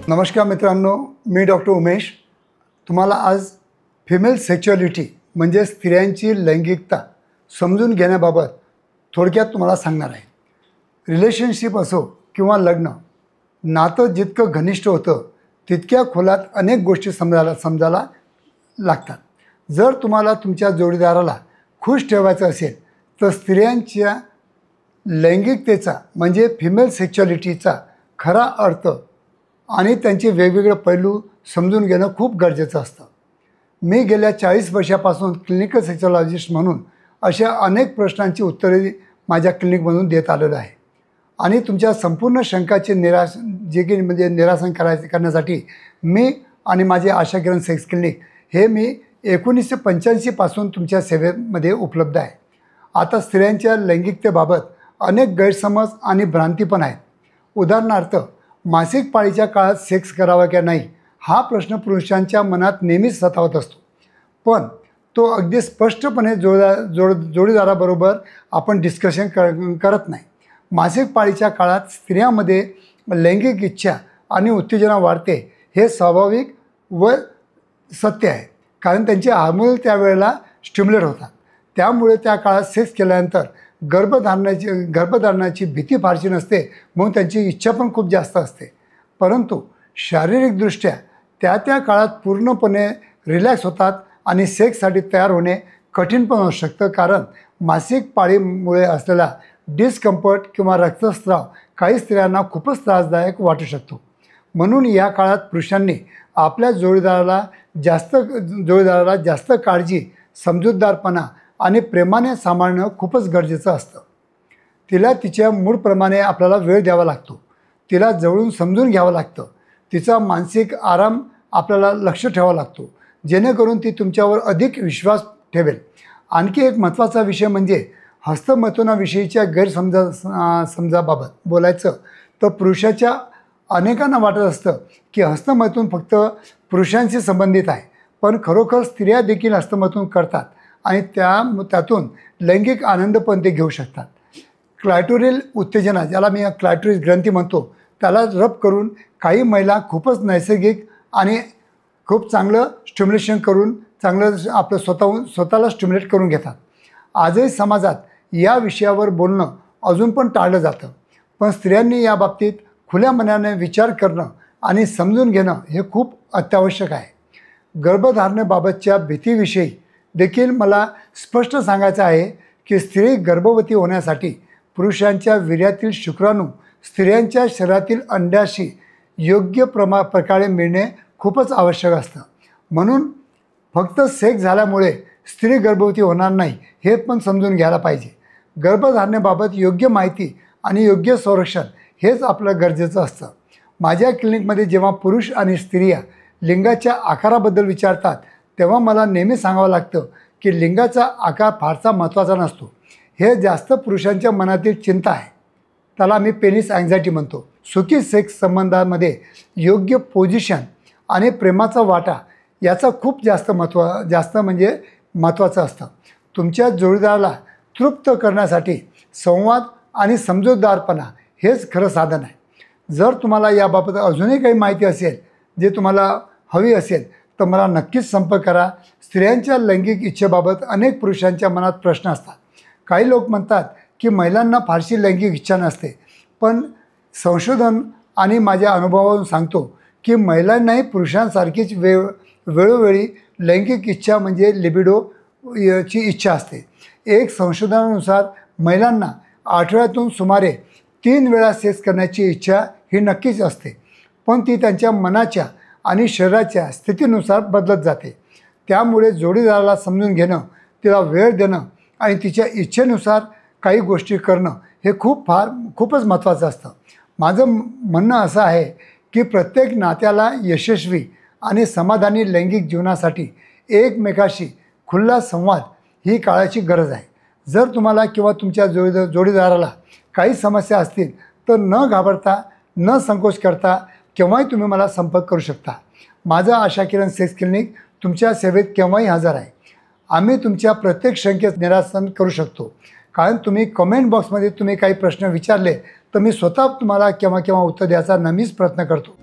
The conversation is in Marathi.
नमस्कार मित्रांनो, मी डॉक्टर उमेश तुम्हाला आज फिमेल सेक्शुअलिटी म्हणजे स्त्रियांची लैंगिकता समजून घेण्याबाबत थोडक्यात तुम्हाला सांगणार आहे। रिलेशनशिप असो किंवा लग्न, नातं जितकं घनिष्ठ होतं तितक्या खोलात अनेक गोष्टी समजायला लागतात। जर तुम्हाला तुमच्या जोडीदाराला खुश ठेवायचं असेल तर स्त्रियांच्या लैंगिकतेचा म्हणजे फिमेल सेक्शुअलिटीचा खरा अर्थ आणि त्यांचे वेगवेगळे पैलू समजून घेणं खूप गरजेचं असतं। मी गेल्या 40 वर्षापासून क्लिनिकल सेक्सॉलॉजिस्ट म्हणून अशा अनेक प्रश्नांची उत्तरे माझ्या क्लिनिकमधून देत आलेलो आहे आणि तुमच्या संपूर्ण शंकाचे निरासन करण्यासाठी मी आणि माझे आशा किरण सेक्स क्लिनिक हे मी 1985 पासून तुमच्या सेवेमध्ये उपलब्ध आहे। आता स्त्रियांच्या लैंगिकतेबाबत अनेक गैरसमज आणि भ्रांती पण आहेत। उदाहरणार्थ, मासिक पाळीच्या काळात सेक्स करावा की नाही हा प्रश्न पुरुषांच्या मनात नेहमीच सतावत असतो, पण तो अगदी स्पष्टपणे जोडीदाराबरोबर आपण डिस्कशन करत नाही। मासिक पाळीच्या काळात स्त्रियांमध्ये लैंगिक इच्छा आणि उत्तेजना वाढते हे स्वाभाविक व सत्य आहे, कारण त्यांचे हार्मोन त्यावेळेला स्टिम्युलेट होतात। त्यामुळे त्या काळात सेक्स केल्यानंतर गर्भधारणाची भीती फारशी नसते, म्हणून त्यांची इच्छा पण खूप जास्त असते। परंतु शारीरिकदृष्ट्या त्या काळात पूर्णपणे रिलॅक्स होतात आणि सेक्ससाठी तयार होणे कठीण पण होऊ शकतं, कारण मासिक पाळीमुळे असलेला डिस्कम्फर्ट किंवा रक्तस्राव काही स्त्रियांना खूपच त्रासदायक वाटू शकतो। म्हणून या काळात पुरुषांनी आपल्या जोडीदाराला जास्त काळजी, समजूतदारपणा आणि प्रेमाने सांभाळणं खूपच गरजेचं असतं। तिला तिच्या मूडप्रमाणे आपल्याला वेळ द्यावा लागतो, तिला जवळून समजून घ्यावं लागतं, तिचा मानसिक आराम आपल्याला लक्ष ठेवावा लागतो, जेणेकरून ती तुमच्यावर अधिक विश्वास ठेवेल। आणखी एक महत्त्वाचा विषय म्हणजे हस्तमैथुनाविषयीच्या गैरसमजाबाबत बोलायचं तर पुरुषाच्या अनेकांना वाटत असतं की हस्तमैथुन फक्त पुरुषांशी संबंधित आहे, पण खरोखर स्त्रिया देखील हस्तमैथुन करतात आणि त्यातून लैंगिक आनंद पण ते घेऊ शकतात। क्लायटोरियल उत्तेजना, ज्याला मी क्लायटोरिस ग्रंथी म्हणतो, त्याला रब करून काही महिला खूपच नैसर्गिक आणि खूप चांगलं स्टिम्युलेशन करून आपलं स्वतःला स्टिम्युलेट करून घेतात। आजही समाजात या विषयावर बोलणं अजून पण टाळलं जातं, पण स्त्रियांनी या बाबतीत खुल्या मनाने विचार करणं आणि समजून घेणं हे खूप अत्यावश्यक आहे। गर्भधारणेबाबतच्या भीतीविषयी देखील मला स्पष्ट सांगायचं आहे की स्त्री गर्भवती होण्यासाठी पुरुषांच्या वीर्यातील शुक्राणू स्त्रियांच्या शरीरातील अंड्याशी योग्य प्रकारे मिळणे खूपच आवश्यक असतं। म्हणून फक्त सेक्स झाल्यामुळे स्त्री गर्भवती होणार नाही हे पण समजून घ्यायला पाहिजे। गर्भधारणेबाबत योग्य माहिती आणि योग्य संरक्षण हेच आपलं गरजेचं असतं। माझ्या क्लिनिकमध्ये जेव्हा पुरुष आणि स्त्रिया लिंगाच्या आकाराबद्दल विचारतात तेव्हा मला नेहमी सांगावं लागतं की लिंगाचा आकार फारसा महत्त्वाचा नसतो, हे जास्त पुरुषांच्या मनातील चिंता आहे। त्याला मी पेनिस अँक्झायटी म्हणतो। सुखी सेक्स संबंधामध्ये योग्य पोझिशन आणि प्रेमाचा वाटा याचा खूप जास्त महत्त्वाचं असतं। तुमच्या जोडीदाराला तृप्त करण्यासाठी संवाद आणि समजूतदारपणा हेच खरं साधन आहे। जर तुम्हाला याबाबत अजूनही काही माहिती असेल जे तुम्हाला हवी असेल तर मला नक्कीच संपर्क करा। स्त्रियांच्या लैंगिक इच्छेबाबत अनेक पुरुषांच्या मनात प्रश्न असतात। काही लोक म्हणतात की महिलांना फारशी लैंगिक इच्छा नसते, पण संशोधन आणि माझ्या अनुभवावरून सांगतो की महिलांनाही पुरुषांसारखीच वेळोवेळी लैंगिक इच्छा म्हणजे लिबिडो ची इच्छा असते। एक संशोधनानुसार महिलांना आठवड्यातून सुमारे 3 वेळा सेक्स करण्याची इच्छा ही नक्कीच असते, पण ती त्यांच्या मनाच्या आणि शरीराच्या स्थितीनुसार बदलत जाते। त्यामुळे जोडीदाराला समजून घेणं, तिला वेळ देणं आणि तिच्या इच्छेनुसार काही गोष्टी करणं हे खूपच महत्त्वाचं असतं। माझं म्हणणं असं आहे की प्रत्येक नात्याला यशस्वी आणि समाधानी लैंगिक जीवनासाठी एकमेकाशी खुला संवाद ही काळाची गरज आहे। जर तुम्हाला किंवा तुमच्या जोडीदाराला काही समस्या असतील तर न घाबरता, न संकोच करता केव्हाही तुम्ही मला संपर्क करू शकता। माझं आशा किरण सेक्स क्लिनिक तुमच्या सेवेत केव्हाही हजर आहे। आम्ही तुमच्या प्रत्येक शंकेचं निरासन करू शकतो, कारण तुम्ही कमेंट बॉक्समध्ये तुम्ही काही प्रश्न विचारले तर मी स्वतः तुम्हाला केव्हा उत्तर द्यायचा नेहमीच प्रयत्न करतो।